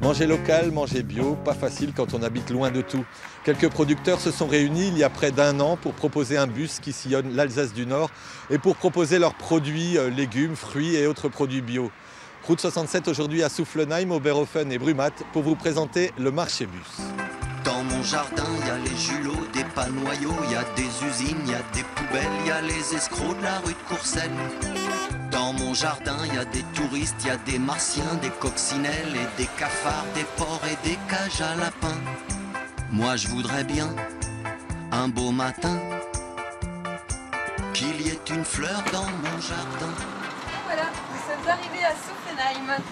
Manger local, manger bio, pas facile quand on habite loin de tout. Quelques producteurs se sont réunis il y a près d'un an pour proposer un bus qui sillonne l'Alsace du Nord et pour proposer leurs produits, légumes, fruits et autres produits bio. Route 67 aujourd'hui à Soufflenheim, Oberhofen et Brumath pour vous présenter le marché bus. Dans mon jardin, il y a les julots, des panoyaux, il y a des usines, il y a des poubelles, il y a les escrocs de la rue de Courcelles. Dans mon jardin, il y a des touristes, il y a des martiens, des coccinelles et des cafards, des porcs et des cages à lapins. Moi je voudrais bien, un beau matin, qu'il y ait une fleur dans mon jardin. Voilà, nous sommes arrivés à Soufflenheim.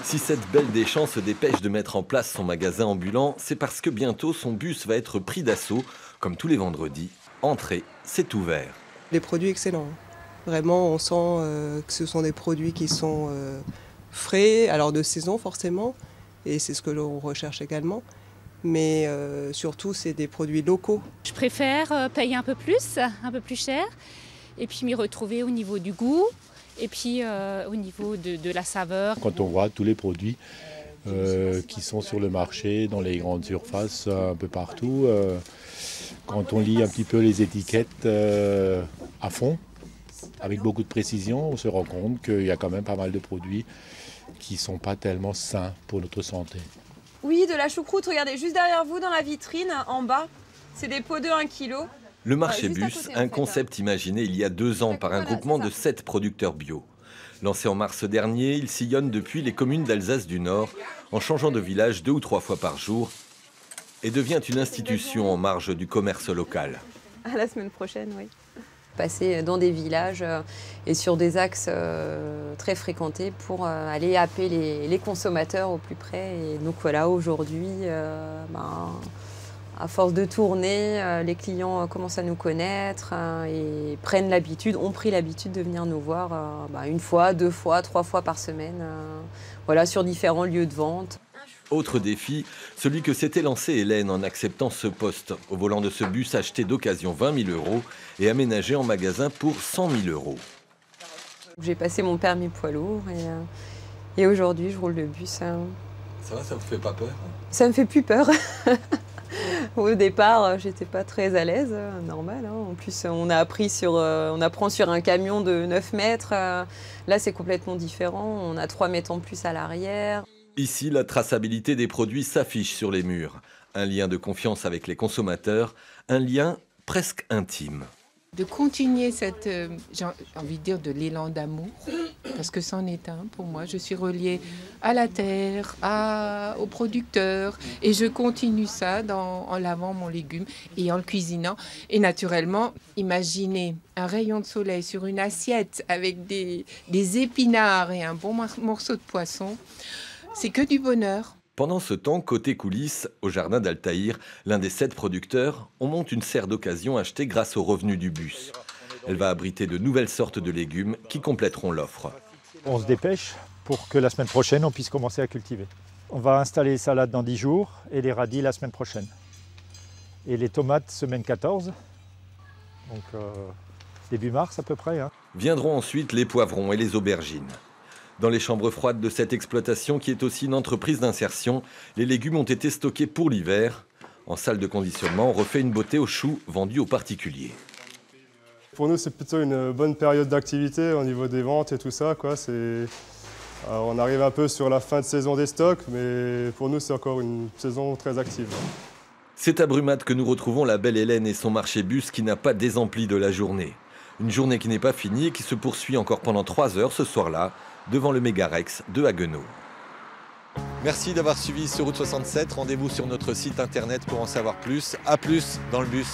Si cette belle des champs se dépêche de mettre en place son magasin ambulant, c'est parce que bientôt son bus va être pris d'assaut, comme tous les vendredis. Entrée, c'est ouvert. Des produits excellents. Vraiment, on sent que ce sont des produits qui sont frais, alors de saison forcément, et c'est ce que l'on recherche également. Mais surtout, c'est des produits locaux. Je préfère payer un peu plus cher, et puis m'y retrouver au niveau du goût, et puis au niveau de la saveur. Quand on voit tous les produits qui sont sur le marché, dans les grandes surfaces, un peu partout, quand on lit un petit peu les étiquettes à fond, avec beaucoup de précision, on se rend compte qu'il y a quand même pas mal de produits qui ne sont pas tellement sains pour notre santé. Oui, de la choucroute, regardez, juste derrière vous dans la vitrine, en bas, c'est des pots de 1 kg. Le marché bus, un concept imaginé il y a 2 ans par un groupement de 7 producteurs bio. Lancé en mars dernier, il sillonne depuis les communes d'Alsace du Nord, en changeant de village 2 ou 3 fois par jour, et devient une institution en marge du commerce local. À la semaine prochaine, oui. Passer dans des villages et sur des axes très fréquentés pour aller happer les consommateurs au plus près. Et donc voilà, aujourd'hui, à force de tourner, les clients commencent à nous connaître et prennent l'habitude, ont pris l'habitude de venir nous voir 1 fois, 2 fois, 3 fois par semaine, voilà, sur différents lieux de vente. Autre défi, celui que s'était lancé Hélène en acceptant ce poste, au volant de ce bus acheté d'occasion 20 000 € et aménagé en magasin pour 100 000 €. J'ai passé mon permis poids lourd et aujourd'hui je roule le bus. Ça va, ça vous fait pas peur? Ça me fait plus peur. Au départ, j'étais pas très à l'aise, normal. En plus, on apprend sur un camion de 9 mètres. Là, c'est complètement différent. On a 3 mètres en plus à l'arrière. Ici, la traçabilité des produits s'affiche sur les murs. Un lien de confiance avec les consommateurs, un lien presque intime. De continuer cette, j'ai envie de dire, de l'élan d'amour, parce que c'en est un pour moi. Je suis reliée à la terre, aux producteurs, et je continue ça en lavant mon légume et en le cuisinant. Et naturellement, imaginez un rayon de soleil sur une assiette avec des épinards et un bon morceau de poisson. C'est que du bonheur. Pendant ce temps, côté coulisses, au jardin d'Altaïr, l'un des 7 producteurs, on monte une serre d'occasion achetée grâce aux revenus du bus. Elle va abriter de nouvelles sortes de légumes qui compléteront l'offre. On se dépêche pour que la semaine prochaine, on puisse commencer à cultiver. On va installer les salades dans 10 jours et les radis la semaine prochaine. Et les tomates, semaine 14, donc début mars à peu près. Viendront ensuite les poivrons et les aubergines. Dans les chambres froides de cette exploitation, qui est aussi une entreprise d'insertion, les légumes ont été stockés pour l'hiver. En salle de conditionnement, on refait une beauté aux choux vendus aux particuliers. Pour nous, c'est plutôt une bonne période d'activité au niveau des ventes et tout ça, quoi. On arrive un peu sur la fin de saison des stocks, mais pour nous, c'est encore une saison très active. C'est à Brumath que nous retrouvons la belle Hélène et son marché bus qui n'a pas désempli de la journée. Une journée qui n'est pas finie et qui se poursuit encore pendant 3 heures ce soir-là, devant le Mégarex de Haguenau. Merci d'avoir suivi ce Route 67. Rendez-vous sur notre site internet pour en savoir plus. À plus dans le bus.